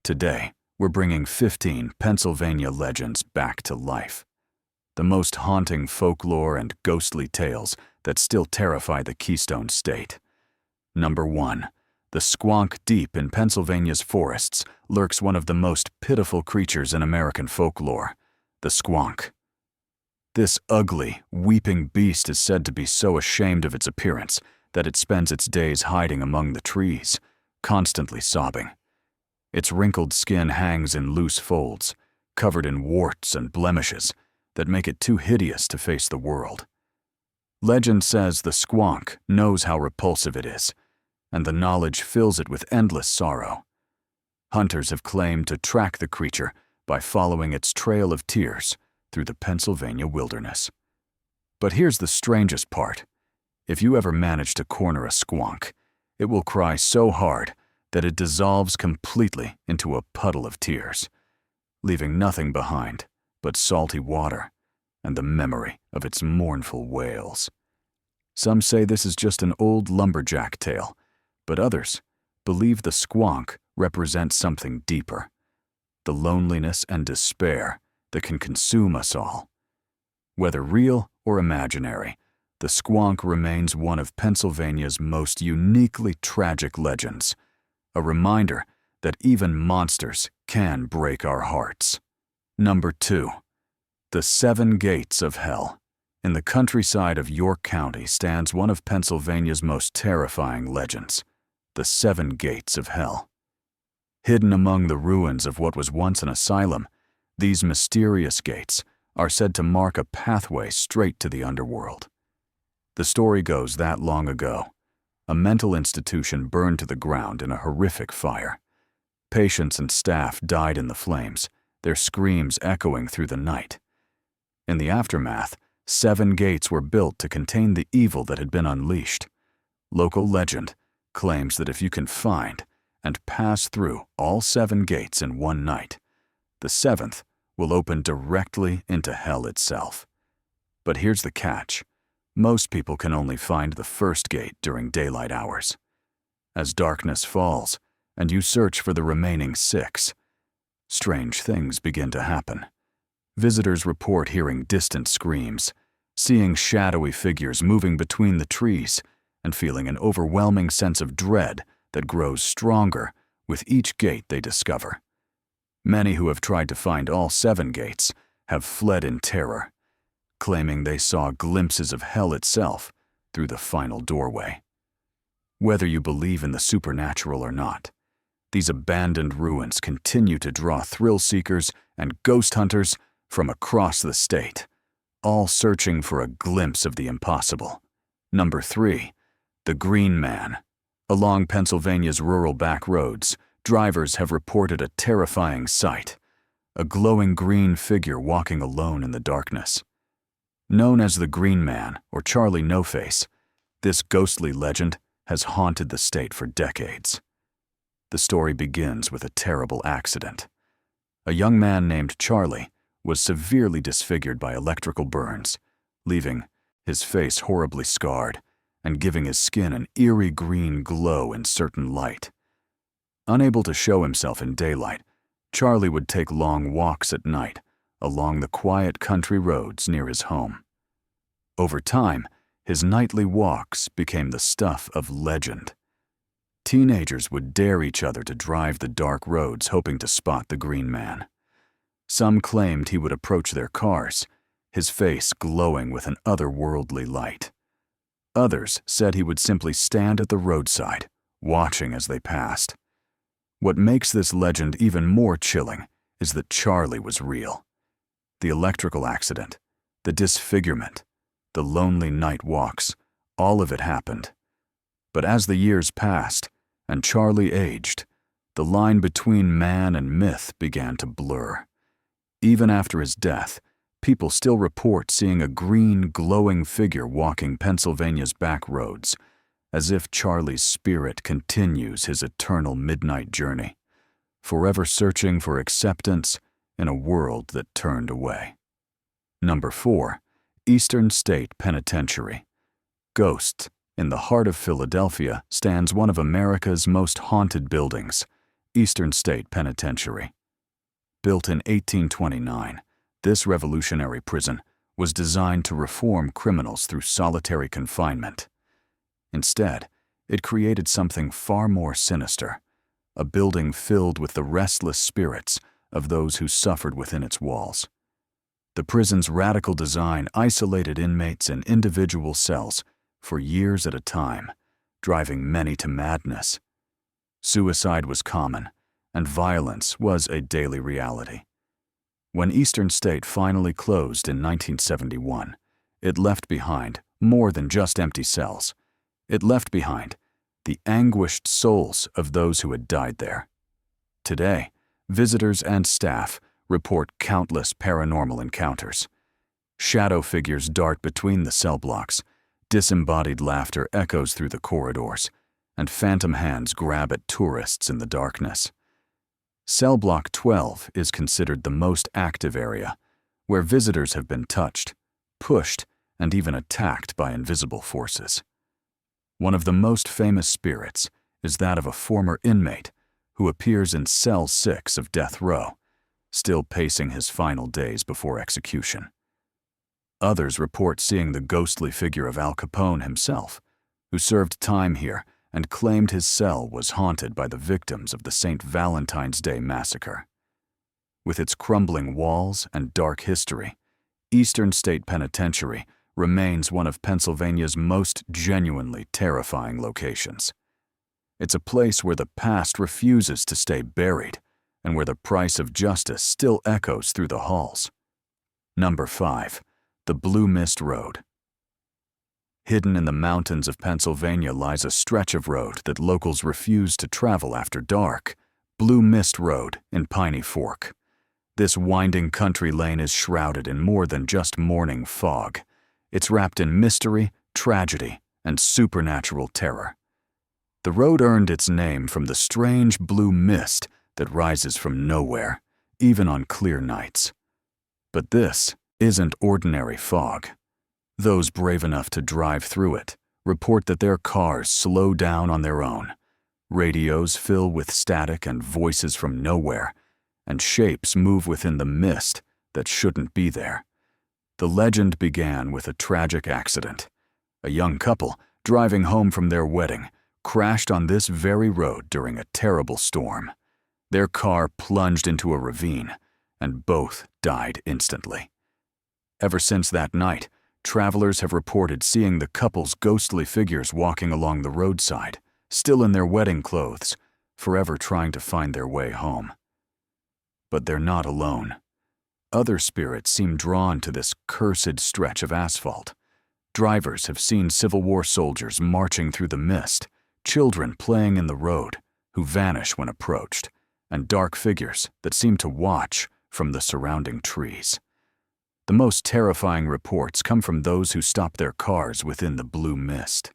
Today, we're bringing 15 Pennsylvania legends back to life. The most haunting folklore and ghostly tales that still terrify the Keystone State. Number 1. The squonk. Deep in Pennsylvania's forests lurks one of the most pitiful creatures in American folklore, the squonk. This ugly, weeping beast is said to be so ashamed of its appearance that it spends its days hiding among the trees, constantly sobbing. Its wrinkled skin hangs in loose folds, covered in warts and blemishes that make it too hideous to face the world. Legend says the squonk knows how repulsive it is, and the knowledge fills it with endless sorrow. Hunters have claimed to track the creature by following its trail of tears through the Pennsylvania wilderness. But here's the strangest part. If you ever manage to corner a squonk, it will cry so hard that it dissolves completely into a puddle of tears, leaving nothing behind but salty water and the memory of its mournful wails. Some say this is just an old lumberjack tale, but others believe the squonk represents something deeper, the loneliness and despair that can consume us all. Whether real or imaginary, the squonk remains one of Pennsylvania's most uniquely tragic legends, a reminder that even monsters can break our hearts. Number 2. The 7 Gates of Hell. In the countryside of York County stands one of Pennsylvania's most terrifying legends, the 7 Gates of Hell. Hidden among the ruins of what was once an asylum, these mysterious gates are said to mark a pathway straight to the underworld. The story goes that long ago, a mental institution burned to the ground in a horrific fire. Patients and staff died in the flames, their screams echoing through the night. In the aftermath, 7 gates were built to contain the evil that had been unleashed. Local legend claims that if you can find and pass through all 7 gates in one night, the 7th will open directly into hell itself. But here's the catch. Most people can only find the first gate during daylight hours. As darkness falls and you search for the remaining 6, strange things begin to happen. Visitors report hearing distant screams, seeing shadowy figures moving between the trees, and feeling an overwhelming sense of dread that grows stronger with each gate they discover. Many who have tried to find all 7 gates have fled in terror, claiming they saw glimpses of hell itself through the final doorway. Whether you believe in the supernatural or not, these abandoned ruins continue to draw thrill-seekers and ghost hunters from across the state, all searching for a glimpse of the impossible. Number 3. The Green Man. Along Pennsylvania's rural back roads, drivers have reported a terrifying sight, a glowing green figure walking alone in the darkness. Known as the Green Man, or Charlie No-Face, this ghostly legend has haunted the state for decades. The story begins with a terrible accident. A young man named Charlie was severely disfigured by electrical burns, leaving his face horribly scarred and giving his skin an eerie green glow in certain light. Unable to show himself in daylight, Charlie would take long walks at night along the quiet country roads near his home. Over time, his nightly walks became the stuff of legend. Teenagers would dare each other to drive the dark roads hoping to spot the Green Man. Some claimed he would approach their cars, his face glowing with an otherworldly light. Others said he would simply stand at the roadside, watching as they passed. What makes this legend even more chilling is that Charlie was real. The electrical accident, the disfigurement, the lonely night walks, all of it happened. But as the years passed and Charlie aged, the line between man and myth began to blur. Even after his death, people still report seeing a green, glowing figure walking Pennsylvania's back roads, as if Charlie's spirit continues his eternal midnight journey, forever searching for acceptance in a world that turned away. Number 4. Keystone State Penitentiary. Ghosts. In the heart of Philadelphia stands one of America's most haunted buildings, Eastern State Penitentiary. Built in 1829, this revolutionary prison was designed to reform criminals through solitary confinement. Instead, it created something far more sinister, a building filled with the restless spirits of those who suffered within its walls. The prison's radical design isolated inmates in individual cells for years at a time, driving many to madness. Suicide was common, and violence was a daily reality. When Eastern State finally closed in 1971, it left behind more than just empty cells. It left behind the anguished souls of those who had died there. Today, visitors and staff report countless paranormal encounters. Shadow figures dart between the cell blocks, disembodied laughter echoes through the corridors, and phantom hands grab at tourists in the darkness. Cell Block 12 is considered the most active area, where visitors have been touched, pushed, and even attacked by invisible forces. One of the most famous spirits is that of a former inmate who appears in Cell 6 of Death Row, still pacing his final days before execution. Others report seeing the ghostly figure of Al Capone himself, who served time here and claimed his cell was haunted by the victims of the St. Valentine's Day massacre. With its crumbling walls and dark history, Eastern State Penitentiary remains one of Pennsylvania's most genuinely terrifying locations. It's a place where the past refuses to stay buried and where the price of justice still echoes through the halls. Number 5. The Blue Mist Road. Hidden in the mountains of Pennsylvania lies a stretch of road that locals refuse to travel after dark, Blue Mist Road in Piney Fork. This winding country lane is shrouded in more than just morning fog. It's wrapped in mystery, tragedy, and supernatural terror. The road earned its name from the strange blue mist that rises from nowhere, even on clear nights. But this isn't ordinary fog. Those brave enough to drive through it report that their cars slow down on their own. Radios fill with static and voices from nowhere, and shapes move within the mist that shouldn't be there. The legend began with a tragic accident. A young couple, driving home from their wedding, crashed on this very road during a terrible storm. Their car plunged into a ravine, and both died instantly. Ever since that night, travelers have reported seeing the couple's ghostly figures walking along the roadside, still in their wedding clothes, forever trying to find their way home. But they're not alone. Other spirits seem drawn to this cursed stretch of asphalt. Drivers have seen Civil War soldiers marching through the mist, children playing in the road who vanish when approached, and dark figures that seem to watch from the surrounding trees. The most terrifying reports come from those who stop their cars within the blue mist.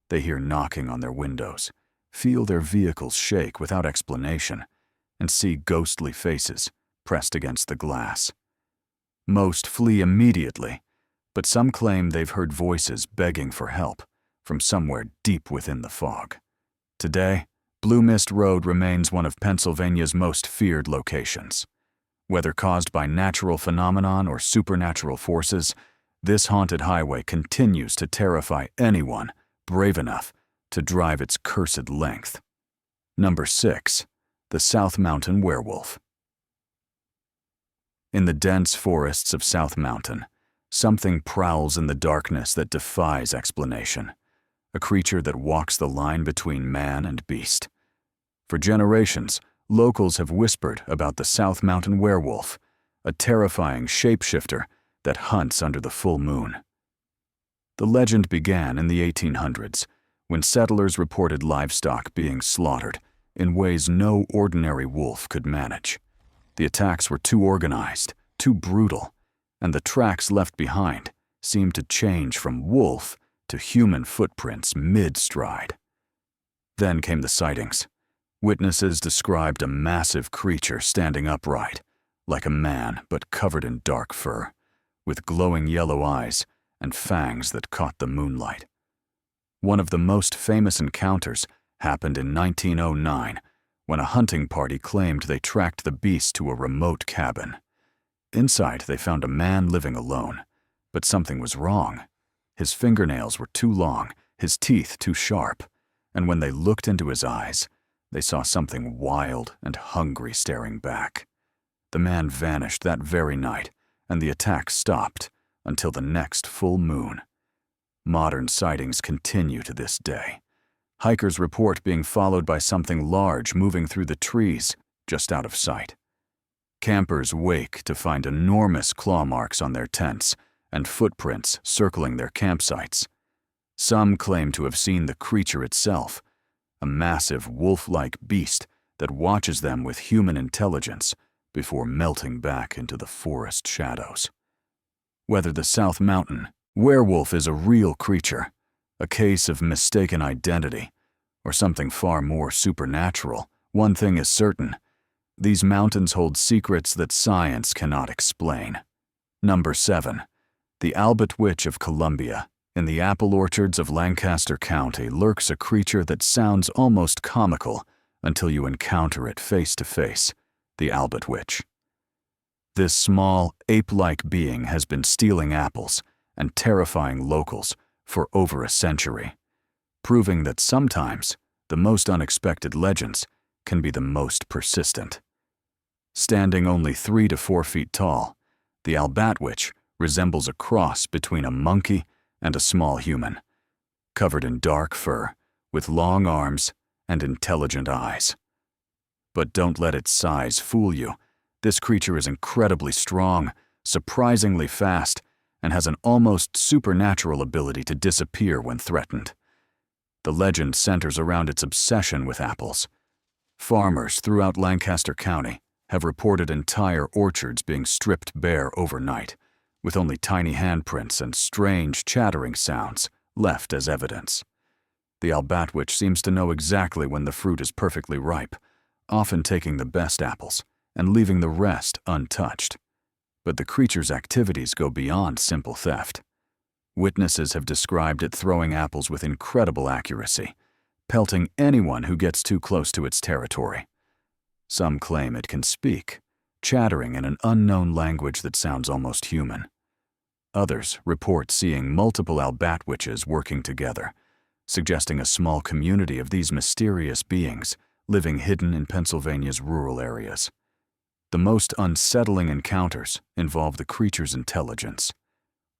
They hear knocking on their windows, feel their vehicles shake without explanation, and see ghostly faces pressed against the glass. Most flee immediately, but some claim they've heard voices begging for help from somewhere deep within the fog. Today, Blue Mist Road remains one of Pennsylvania's most feared locations. Whether caused by natural phenomenon or supernatural forces, this haunted highway continues to terrify anyone brave enough to drive its cursed length. Number 6. The South Mountain Werewolf. In the dense forests of South Mountain, something prowls in the darkness that defies explanation, a creature that walks the line between man and beast. For generations, locals have whispered about the South Mountain Werewolf, a terrifying shapeshifter that hunts under the full moon. The legend began in the 1800s, when settlers reported livestock being slaughtered in ways no ordinary wolf could manage. The attacks were too organized, too brutal, and the tracks left behind seemed to change from wolf to human footprints mid-stride. Then came the sightings. Witnesses described a massive creature standing upright, like a man but covered in dark fur, with glowing yellow eyes and fangs that caught the moonlight. One of the most famous encounters happened in 1909, when a hunting party claimed they tracked the beast to a remote cabin. Inside, they found a man living alone, but something was wrong. His fingernails were too long, his teeth too sharp, and when they looked into his eyes, they saw something wild and hungry staring back. The man vanished that very night, and the attack stopped until the next full moon. Modern sightings continue to this day. Hikers report being followed by something large moving through the trees just out of sight. Campers wake to find enormous claw marks on their tents and footprints circling their campsites. Some claim to have seen the creature itself, a massive wolf-like beast that watches them with human intelligence before melting back into the forest shadows. Whether the South Mountain werewolf is a real creature, a case of mistaken identity, or something far more supernatural, one thing is certain: these mountains hold secrets that science cannot explain. Number 7. The albatwitch of Columbia. In the apple orchards of Lancaster County lurks a creature that sounds almost comical until you encounter it face to face: the albatwitch. This small, ape-like being has been stealing apples and terrifying locals for over a century, proving that sometimes the most unexpected legends can be the most persistent. Standing only 3 to 4 feet tall, the albatwitch resembles a cross between a monkey and a small human, covered in dark fur, with long arms and intelligent eyes. But don't let its size fool you. This creature is incredibly strong, surprisingly fast, and has an almost supernatural ability to disappear when threatened. The legend centers around its obsession with apples. Farmers throughout Lancaster County have reported entire orchards being stripped bare overnight, with only tiny handprints and strange chattering sounds left as evidence. The albatwitch seems to know exactly when the fruit is perfectly ripe, often taking the best apples and leaving the rest untouched. But the creature's activities go beyond simple theft. Witnesses have described it throwing apples with incredible accuracy, pelting anyone who gets too close to its territory. Some claim it can speak, chattering in an unknown language that sounds almost human. Others report seeing multiple albatwitches working together, suggesting a small community of these mysterious beings living hidden in Pennsylvania's rural areas. The most unsettling encounters involve the creature's intelligence.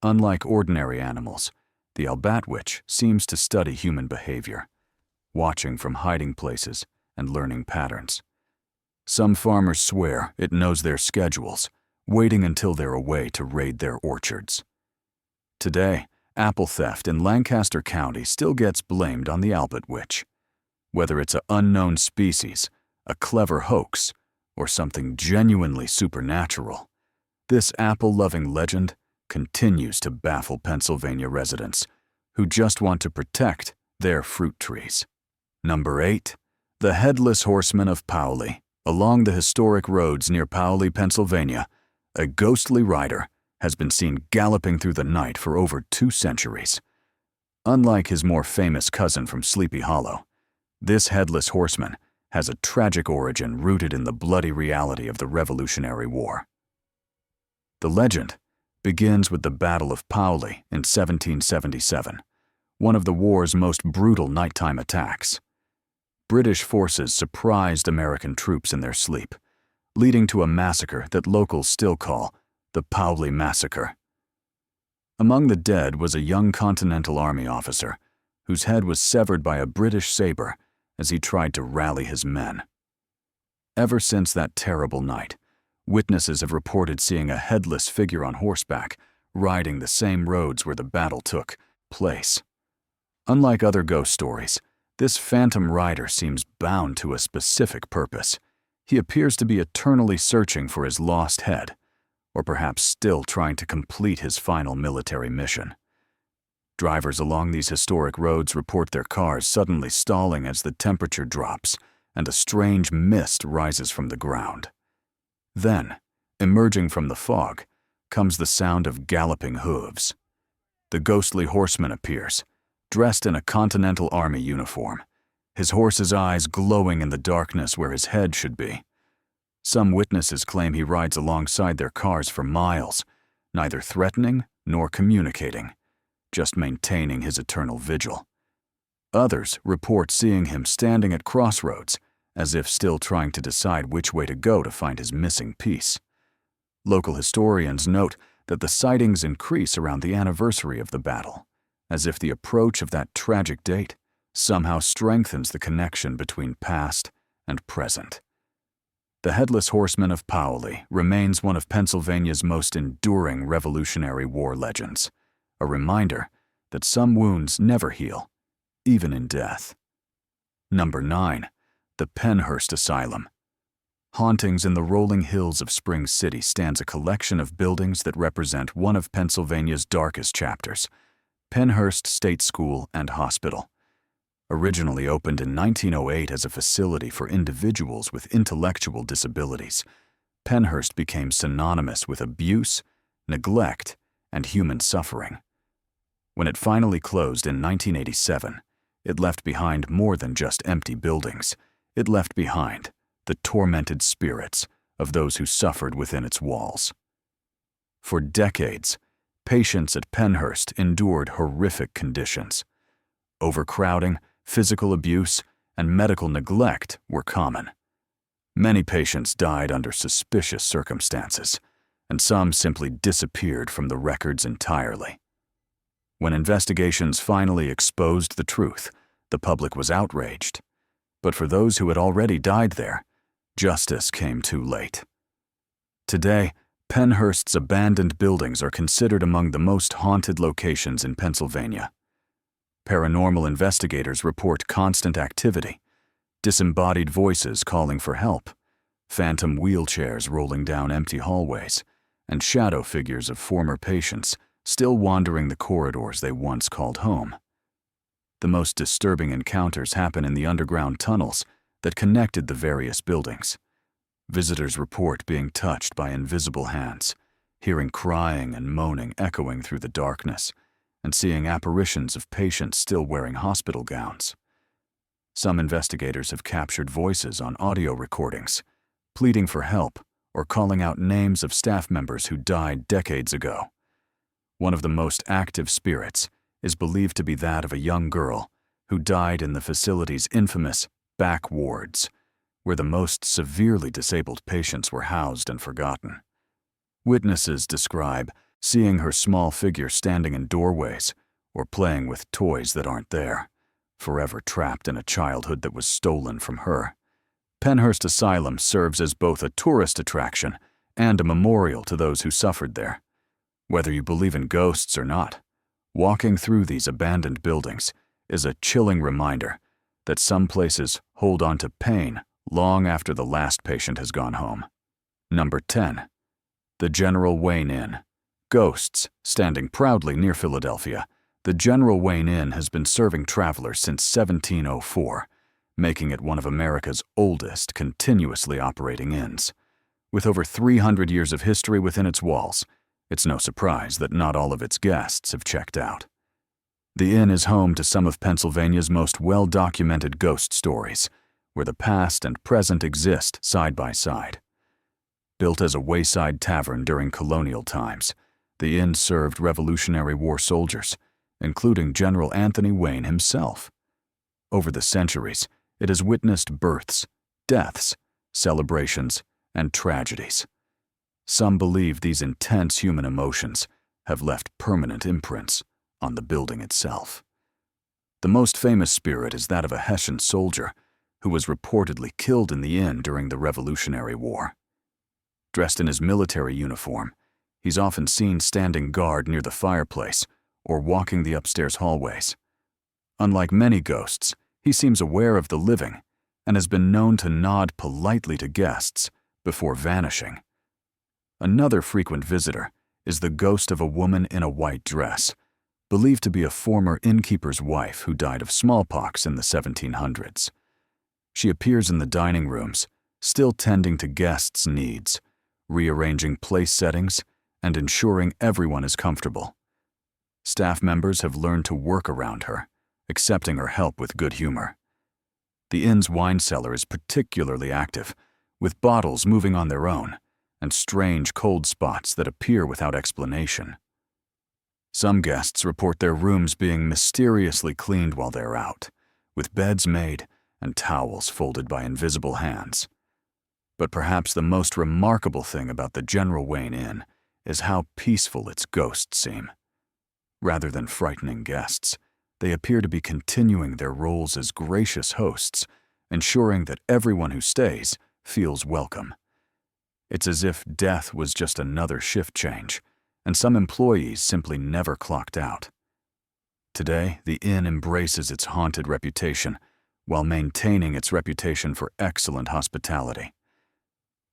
Unlike ordinary animals, the albatwitch seems to study human behavior, watching from hiding places and learning patterns. Some farmers swear it knows their schedules, waiting until they're away to raid their orchards. Today, apple theft in Lancaster County still gets blamed on the albatwitch. Whether it's an unknown species, a clever hoax, or something genuinely supernatural, this apple-loving legend continues to baffle Pennsylvania residents who just want to protect their fruit trees. Number 8. The headless horseman of Paoli. Along the historic roads near Paoli, Pennsylvania, a ghostly rider has been seen galloping through the night for over 2 centuries. Unlike his more famous cousin from Sleepy Hollow, this headless horseman has a tragic origin rooted in the bloody reality of the Revolutionary War. The legend begins with the Battle of Paoli in 1777, one of the war's most brutal nighttime attacks. British forces surprised American troops in their sleep, leading to a massacre that locals still call the Paoli Massacre. Among the dead was a young Continental Army officer whose head was severed by a British saber as he tried to rally his men. Ever since that terrible night, witnesses have reported seeing a headless figure on horseback riding the same roads where the battle took place. Unlike other ghost stories, this phantom rider seems bound to a specific purpose. He appears to be eternally searching for his lost head, or perhaps still trying to complete his final military mission. Drivers along these historic roads report their cars suddenly stalling as the temperature drops and a strange mist rises from the ground. Then, emerging from the fog, comes the sound of galloping hooves. The ghostly horseman appears, dressed in a Continental Army uniform, his horse's eyes glowing in the darkness where his head should be. Some witnesses claim he rides alongside their cars for miles, neither threatening nor communicating, just maintaining his eternal vigil. Others report seeing him standing at crossroads, as if still trying to decide which way to go to find his missing piece. Local historians note that the sightings increase around the anniversary of the battle, as if the approach of that tragic date somehow strengthens the connection between past and present. The Headless Horseman of Paoli remains one of Pennsylvania's most enduring Revolutionary War legends, a reminder that some wounds never heal, even in death. Number 9. The Pennhurst Asylum. Hauntings in the rolling hills of Spring City stands a collection of buildings that represent one of Pennsylvania's darkest chapters, Keystone State School and Hospital. Originally opened in 1908 as a facility for individuals with intellectual disabilities, Pennhurst became synonymous with abuse, neglect, and human suffering. When it finally closed in 1987, it left behind more than just empty buildings. It left behind the tormented spirits of those who suffered within its walls. For decades, patients at Pennhurst endured horrific conditions. Overcrowding, physical abuse, and medical neglect were common. Many patients died under suspicious circumstances, and some simply disappeared from the records entirely. When investigations finally exposed the truth, the public was outraged. But for those who had already died there, justice came too late. Today, Pennhurst's abandoned buildings are considered among the most haunted locations in Pennsylvania. Paranormal investigators report constant activity, disembodied voices calling for help, phantom wheelchairs rolling down empty hallways, and shadow figures of former patients still wandering the corridors they once called home. The most disturbing encounters happen in the underground tunnels that connected the various buildings. Visitors report being touched by invisible hands, hearing crying and moaning echoing through the darkness, and seeing apparitions of patients still wearing hospital gowns. Some investigators have captured voices on audio recordings, pleading for help or calling out names of staff members who died decades ago. One of the most active spirits is believed to be that of a young girl who died in the facility's infamous back wards, where the most severely disabled patients were housed and forgotten. Witnesses describe seeing her small figure standing in doorways or playing with toys that aren't there, forever trapped in a childhood that was stolen from her. Pennhurst Asylum serves as both a tourist attraction and a memorial to those who suffered there. Whether you believe in ghosts or not, walking through these abandoned buildings is a chilling reminder that some places hold on to pain long after the last patient has gone home. Number 10. The General Wayne Inn. Ghosts standing proudly near Philadelphia, the General Wayne Inn has been serving travelers since 1704, making it one of America's oldest continuously operating inns. With over 300 years of history within its walls, it's no surprise that not all of its guests have checked out. The inn is home to some of Pennsylvania's most well-documented ghost stories, where the past and present exist side by side. Built as a wayside tavern during colonial times, the inn served Revolutionary War soldiers, including General Anthony Wayne himself. Over the centuries, it has witnessed births, deaths, celebrations, and tragedies. Some believe these intense human emotions have left permanent imprints on the building itself. The most famous spirit is that of a Hessian soldier who was reportedly killed in the inn during the Revolutionary War. Dressed in his military uniform, he's often seen standing guard near the fireplace or walking the upstairs hallways. Unlike many ghosts, he seems aware of the living and has been known to nod politely to guests before vanishing. Another frequent visitor is the ghost of a woman in a white dress, believed to be a former innkeeper's wife who died of smallpox in the 1700s. She appears in the dining rooms, still tending to guests' needs, rearranging place settings, and ensuring everyone is comfortable. Staff members have learned to work around her, accepting her help with good humor. The inn's wine cellar is particularly active, with bottles moving on their own and strange cold spots that appear without explanation. Some guests report their rooms being mysteriously cleaned while they're out, with beds made and towels folded by invisible hands. But perhaps the most remarkable thing about the General Wayne Inn is how peaceful its ghosts seem. Rather than frightening guests, they appear to be continuing their roles as gracious hosts, ensuring that everyone who stays feels welcome. It's as if death was just another shift change, and some employees simply never clocked out. Today, the inn embraces its haunted reputation while maintaining its reputation for excellent hospitality.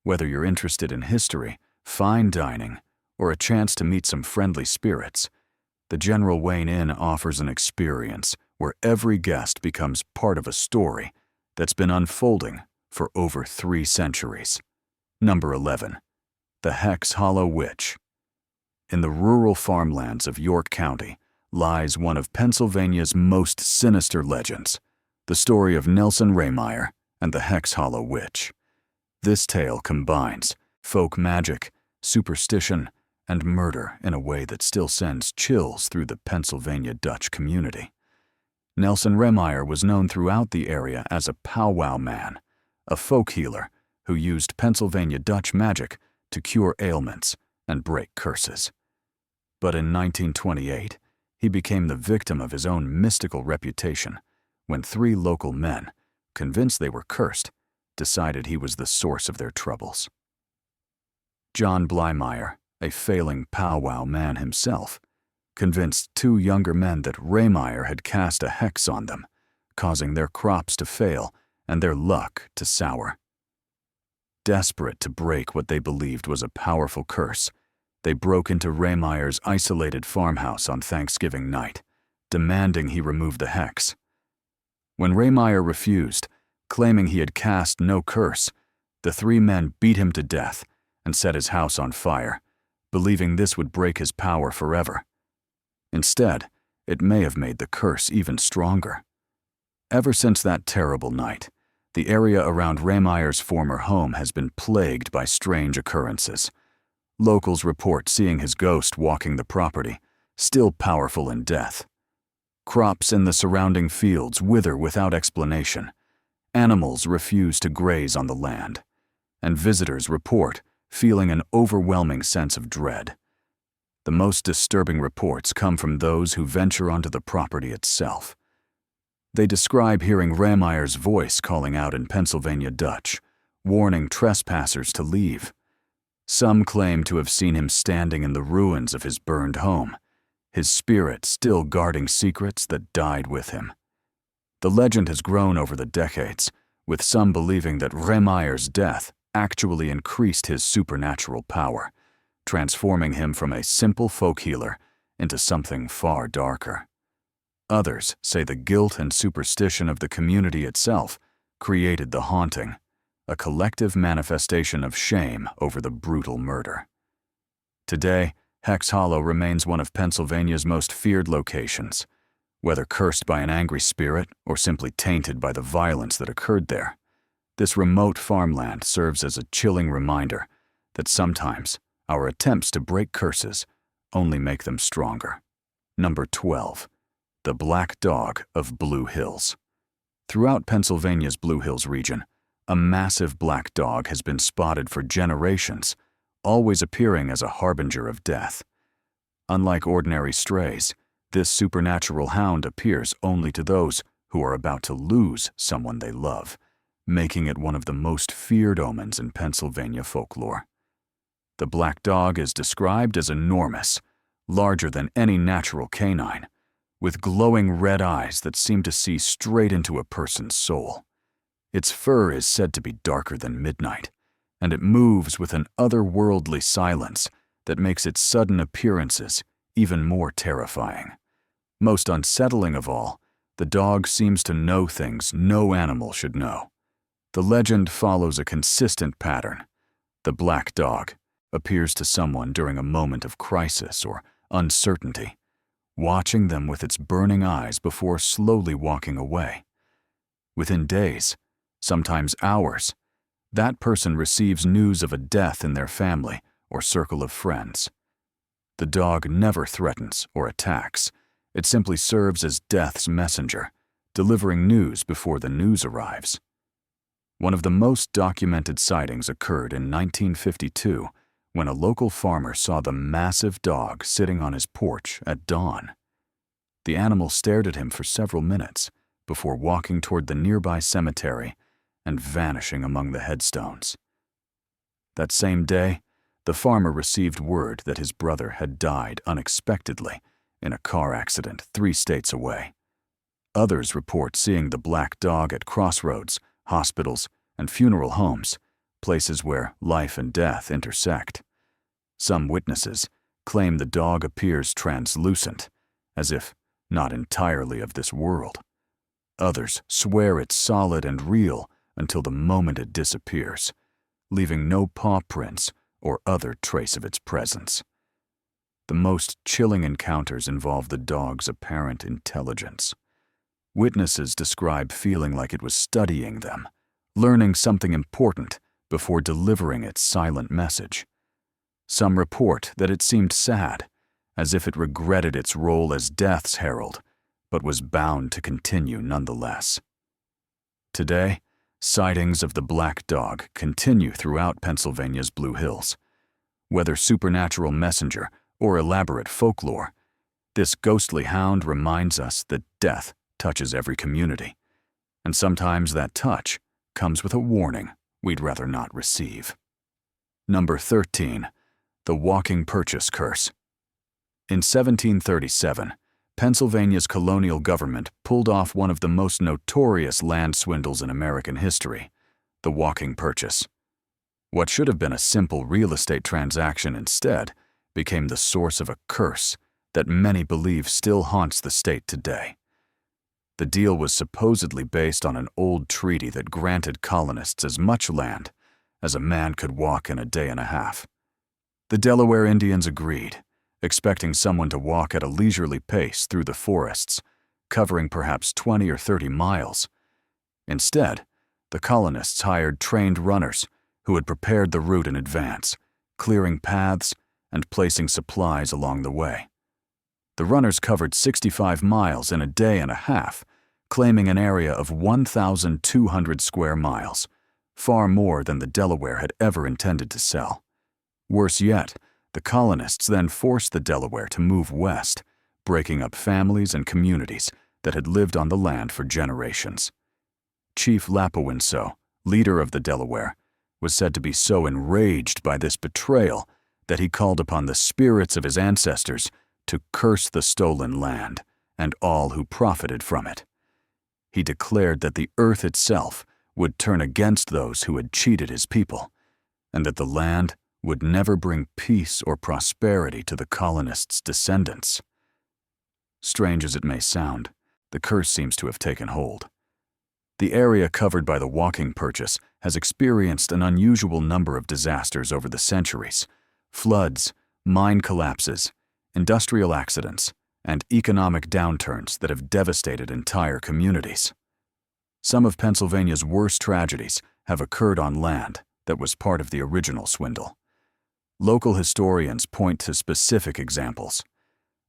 Whether you're interested in history, fine dining, or a chance to meet some friendly spirits, the General Wayne Inn offers an experience where every guest becomes part of a story that's been unfolding for over 3 centuries. Number 11. The Hex Hollow Witch. In the rural farmlands of York County lies one of Pennsylvania's most sinister legends, the story of Nelson Rehmeyer and the Hex Hollow Witch. This tale combines folk magic, superstition, and murder in a way that still sends chills through the Pennsylvania Dutch community. Nelson Rehmeyer was known throughout the area as a powwow man, a folk healer who used Pennsylvania Dutch magic to cure ailments and break curses. But in 1928, he became the victim of his own mystical reputation when 3 local men, convinced they were cursed, decided he was the source of their troubles. John Blymeyer, a failing powwow man himself, convinced 2 younger men that Rehmeyer had cast a hex on them, causing their crops to fail and their luck to sour. Desperate to break what they believed was a powerful curse, they broke into Rehmeyer's isolated farmhouse on Thanksgiving night, demanding he remove the hex. When Rehmeyer refused, claiming he had cast no curse, the 3 men beat him to death and set his house on fire, believing this would break his power forever. Instead, it may have made the curse even stronger. Ever since that terrible night, the area around Rehmeyer's former home has been plagued by strange occurrences. Locals report seeing his ghost walking the property, still powerful in death. Crops in the surrounding fields wither without explanation. Animals refuse to graze on the land. And visitors report feeling an overwhelming sense of dread. The most disturbing reports come from those who venture onto the property itself. They describe hearing Rehmeyer's voice calling out in Pennsylvania Dutch, warning trespassers to leave. Some claim to have seen him standing in the ruins of his burned home, his spirit still guarding secrets that died with him. The legend has grown over the decades, with some believing that Rehmeyer's death actually increased his supernatural power, transforming him from a simple folk healer into something far darker. Others say the guilt and superstition of the community itself created the haunting, a collective manifestation of shame over the brutal murder. Today, Hex Hollow remains one of Pennsylvania's most feared locations, whether cursed by an angry spirit or simply tainted by the violence that occurred there. This remote farmland serves as a chilling reminder that sometimes our attempts to break curses only make them stronger. Number 12. The Black Dog of Blue Hills. Throughout Pennsylvania's Blue Hills region, a massive black dog has been spotted for generations, always appearing as a harbinger of death. Unlike ordinary strays, this supernatural hound appears only to those who are about to lose someone they love, making it one of the most feared omens in Pennsylvania folklore. The black dog is described as enormous, larger than any natural canine, with glowing red eyes that seem to see straight into a person's soul. Its fur is said to be darker than midnight, and it moves with an otherworldly silence that makes its sudden appearances even more terrifying. Most unsettling of all, the dog seems to know things no animal should know. The legend follows a consistent pattern. The black dog appears to someone during a moment of crisis or uncertainty, watching them with its burning eyes before slowly walking away. Within days, sometimes hours, that person receives news of a death in their family or circle of friends. The dog never threatens or attacks. It simply serves as death's messenger, delivering news before the news arrives. One of the most documented sightings occurred in 1952 when a local farmer saw the massive dog sitting on his porch at dawn. The animal stared at him for several minutes before walking toward the nearby cemetery and vanishing among the headstones. That same day, the farmer received word that his brother had died unexpectedly in a car accident 3 states away. Others report seeing the black dog at crossroads, hospitals, and funeral homes, places where life and death intersect. Some witnesses claim the dog appears translucent, as if not entirely of this world. Others swear it's solid and real until the moment it disappears, leaving no paw prints or other trace of its presence. The most chilling encounters involve the dog's apparent intelligence. Witnesses describe feeling like it was studying them, learning something important before delivering its silent message. Some report that it seemed sad, as if it regretted its role as death's herald, but was bound to continue nonetheless. Today, sightings of the black dog continue throughout Pennsylvania's Blue Hills. Whether supernatural messenger or elaborate folklore, this ghostly hound reminds us that death touches every community, and sometimes that touch comes with a warning we'd rather not receive. Number 13. The Walking Purchase Curse. In 1737, Pennsylvania's colonial government pulled off one of the most notorious land swindles in American history, the walking purchase. What should have been a simple real estate transaction instead became the source of a curse that many believe still haunts the state today. The deal was supposedly based on an old treaty that granted colonists as much land as a man could walk in a day and a half. The Delaware Indians agreed, expecting someone to walk at a leisurely pace through the forests, covering perhaps 20 or 30 miles. Instead, the colonists hired trained runners who had prepared the route in advance, clearing paths and placing supplies along the way. The runners covered 65 miles in a day and a half, claiming an area of 1,200 square miles, far more than the Delaware had ever intended to sell. Worse yet, the colonists then forced the Delaware to move west, breaking up families and communities that had lived on the land for generations. Chief Lapowinso, leader of the Delaware, was said to be so enraged by this betrayal that he called upon the spirits of his ancestors to curse the stolen land and all who profited from it. He declared that the earth itself would turn against those who had cheated his people, and that the land would never bring peace or prosperity to the colonists' descendants. Strange as it may sound, the curse seems to have taken hold. The area covered by the walking purchase has experienced an unusual number of disasters over the centuries: floods, mine collapses, industrial accidents, and economic downturns that have devastated entire communities. Some of Pennsylvania's worst tragedies have occurred on land that was part of the original swindle. Local historians point to specific examples: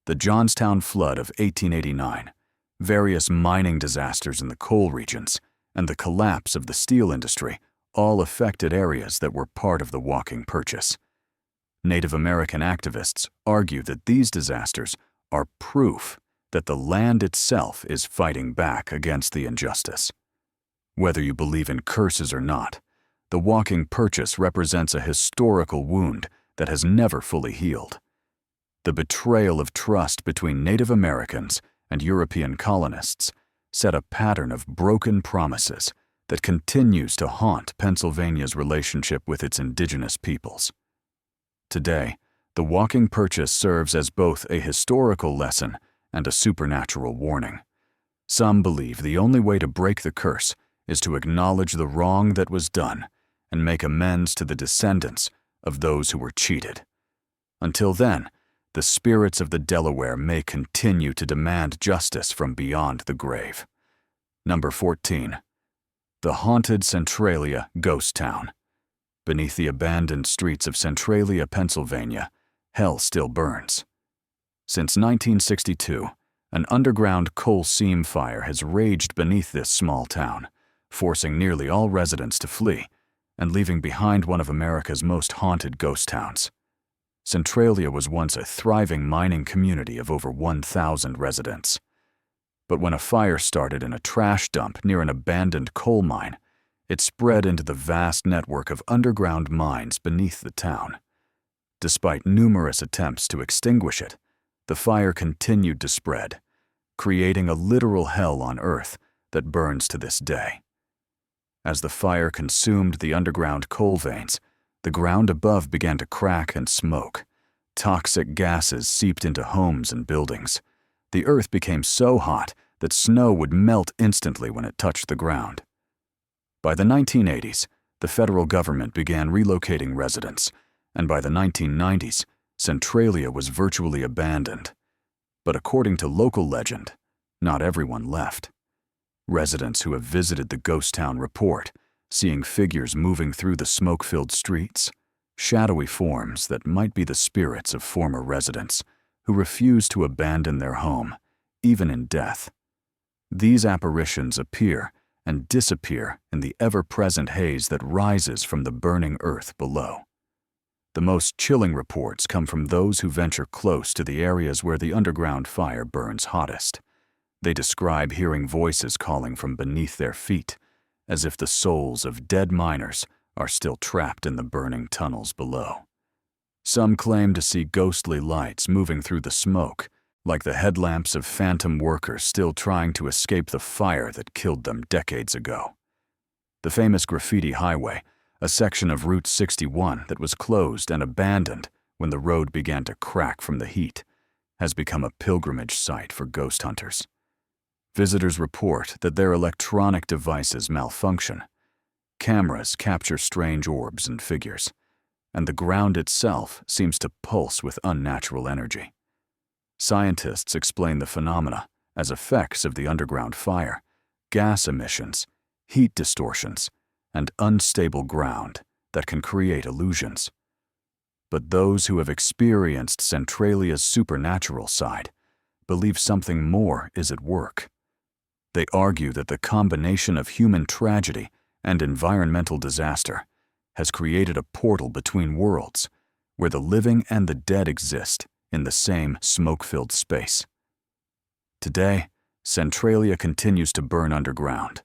the Johnstown flood of 1889, various mining disasters in the coal regions, and the collapse of the steel industry all affected areas that were part of the walking purchase. Native American activists argue that these disasters are proof that the land itself is fighting back against the injustice. Whether you believe in curses or not, the walking purchase represents a historical wound that has never fully healed. The betrayal of trust between Native Americans and European colonists set a pattern of broken promises that continues to haunt Pennsylvania's relationship with its indigenous peoples. Today, the walking purchase serves as both a historical lesson and a supernatural warning. Some believe the only way to break the curse is to acknowledge the wrong that was done and make amends to the descendants of those who were cheated. Until then, the spirits of the Delaware may continue to demand justice from beyond the grave. Number 14. The haunted Centralia ghost town. Beneath the abandoned streets of Centralia, Pennsylvania, hell still burns. Since 1962, an underground coal seam fire has raged beneath this small town, forcing nearly all residents to flee and leaving behind one of America's most haunted ghost towns. Centralia was once a thriving mining community of over 1,000 residents. But when a fire started in a trash dump near an abandoned coal mine, it spread into the vast network of underground mines beneath the town. Despite numerous attempts to extinguish it, the fire continued to spread, creating a literal hell on earth that burns to this day. As the fire consumed the underground coal veins, the ground above began to crack and smoke. Toxic gases seeped into homes and buildings. The earth became so hot that snow would melt instantly when it touched the ground. By the 1980s, the federal government began relocating residents, and by the 1990s, Centralia was virtually abandoned. But according to local legend, not everyone left. Residents who have visited the ghost town report seeing figures moving through the smoke-filled streets, shadowy forms that might be the spirits of former residents who refuse to abandon their home, even in death. These apparitions appear and disappear in the ever-present haze that rises from the burning earth below. The most chilling reports come from those who venture close to the areas where the underground fire burns hottest. They describe hearing voices calling from beneath their feet, as if the souls of dead miners are still trapped in the burning tunnels below. Some claim to see ghostly lights moving through the smoke, like the headlamps of phantom workers still trying to escape the fire that killed them decades ago. The famous graffiti highway, a section of Route 61 that was closed and abandoned when the road began to crack from the heat, has become a pilgrimage site for ghost hunters. Visitors report that their electronic devices malfunction. Cameras capture strange orbs and figures, and the ground itself seems to pulse with unnatural energy. Scientists explain the phenomena as effects of the underground fire, gas emissions, heat distortions, and unstable ground that can create illusions. But those who have experienced Centralia's supernatural side believe something more is at work. They argue that the combination of human tragedy and environmental disaster has created a portal between worlds where the living and the dead exist in the same smoke-filled space. Today, Centralia continues to burn underground,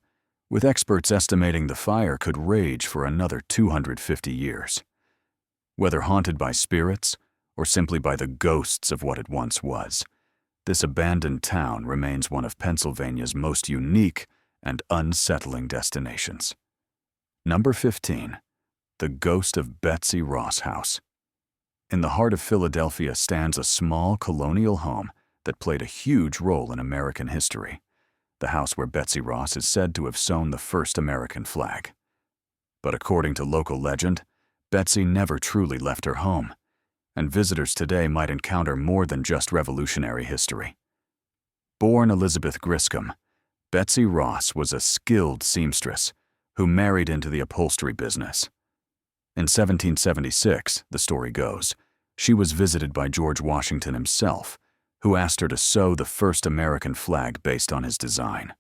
with experts estimating the fire could rage for another 250 years. Whether haunted by spirits or simply by the ghosts of what it once was, this abandoned town remains one of Pennsylvania's most unique and unsettling destinations. Number 15. The Ghost of Betsy Ross House. In the heart of Philadelphia stands a small colonial home that played a huge role in American history, the house where Betsy Ross is said to have sewn the first American flag. But according to local legend, Betsy never truly left her home, and visitors today might encounter more than just Revolutionary history. Born Elizabeth Griscom, Betsy Ross was a skilled seamstress who married into the upholstery business. In 1776, the story goes, she was visited by George Washington himself, who asked her to sew the first American flag based on his design.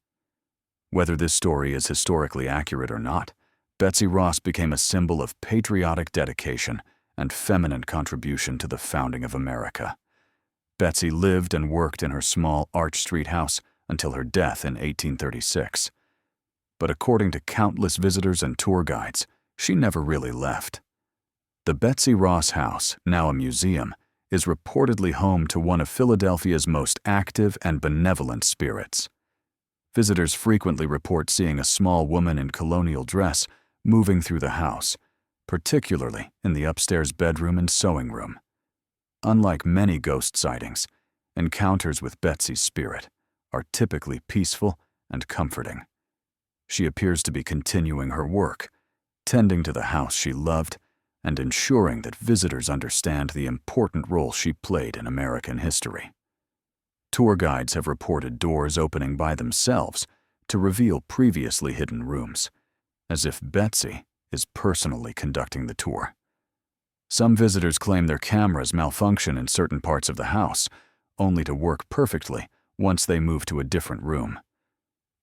Whether this story is historically accurate or not, Betsy Ross became a symbol of patriotic dedication and feminine contribution to the founding of America. Betsy lived and worked in her small Arch Street house until her death in 1836. But according to countless visitors and tour guides, she never really left. The Betsy Ross House, now a museum, is reportedly home to one of Philadelphia's most active and benevolent spirits. Visitors frequently report seeing a small woman in colonial dress moving through the house, particularly in the upstairs bedroom and sewing room. Unlike many ghost sightings, encounters with Betsy's spirit are typically peaceful and comforting. She appears to be continuing her work, tending to the house she loved, and ensuring that visitors understand the important role she played in American history. Tour guides have reported doors opening by themselves to reveal previously hidden rooms, as if Betsy is personally conducting the tour. Some visitors claim their cameras malfunction in certain parts of the house, only to work perfectly once they move to a different room.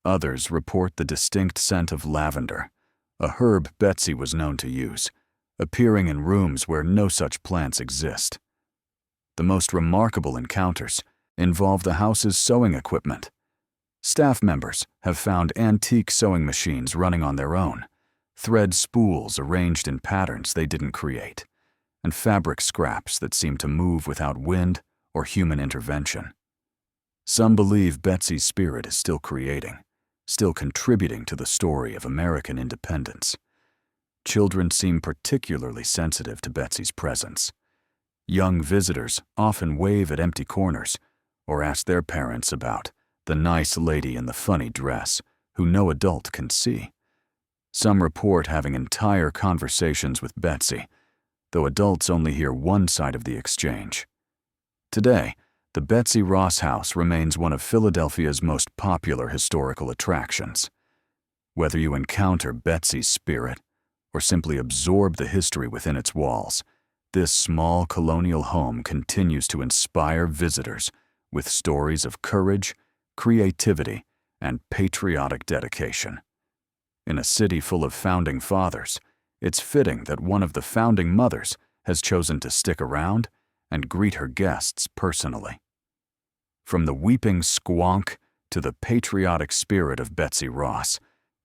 Others report the distinct scent of lavender, a herb Betsy was known to use, appearing in rooms where no such plants exist. The most remarkable encounters involve the house's sewing equipment. Staff members have found antique sewing machines running on their own, thread spools arranged in patterns they didn't create, and fabric scraps that seem to move without wind or human intervention. Some believe Betsy's spirit is still creating, still contributing to the story of American independence. Children seem particularly sensitive to Betsy's presence. Young visitors often wave at empty corners or ask their parents about the nice lady in the funny dress who no adult can see. Some report having entire conversations with Betsy, though adults only hear one side of the exchange. Today, the Betsy Ross House remains one of Philadelphia's most popular historical attractions. Whether you encounter Betsy's spirit or simply absorb the history within its walls, this small colonial home continues to inspire visitors with stories of courage, creativity, and patriotic dedication. In a city full of founding fathers, it's fitting that one of the founding mothers has chosen to stick around and greet her guests personally. From the weeping squonk to the patriotic spirit of Betsy Ross,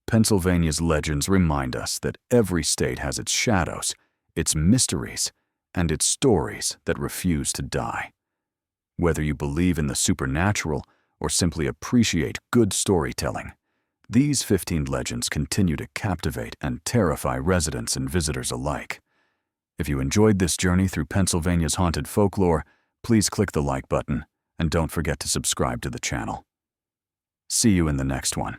Pennsylvania's legends remind us that every state has its shadows, its mysteries, and its stories that refuse to die. Whether you believe in the supernatural or simply appreciate good storytelling, these 15 legends continue to captivate and terrify residents and visitors alike. If you enjoyed this journey through Pennsylvania's haunted folklore, please click the like button and don't forget to subscribe to the channel. See you in the next one.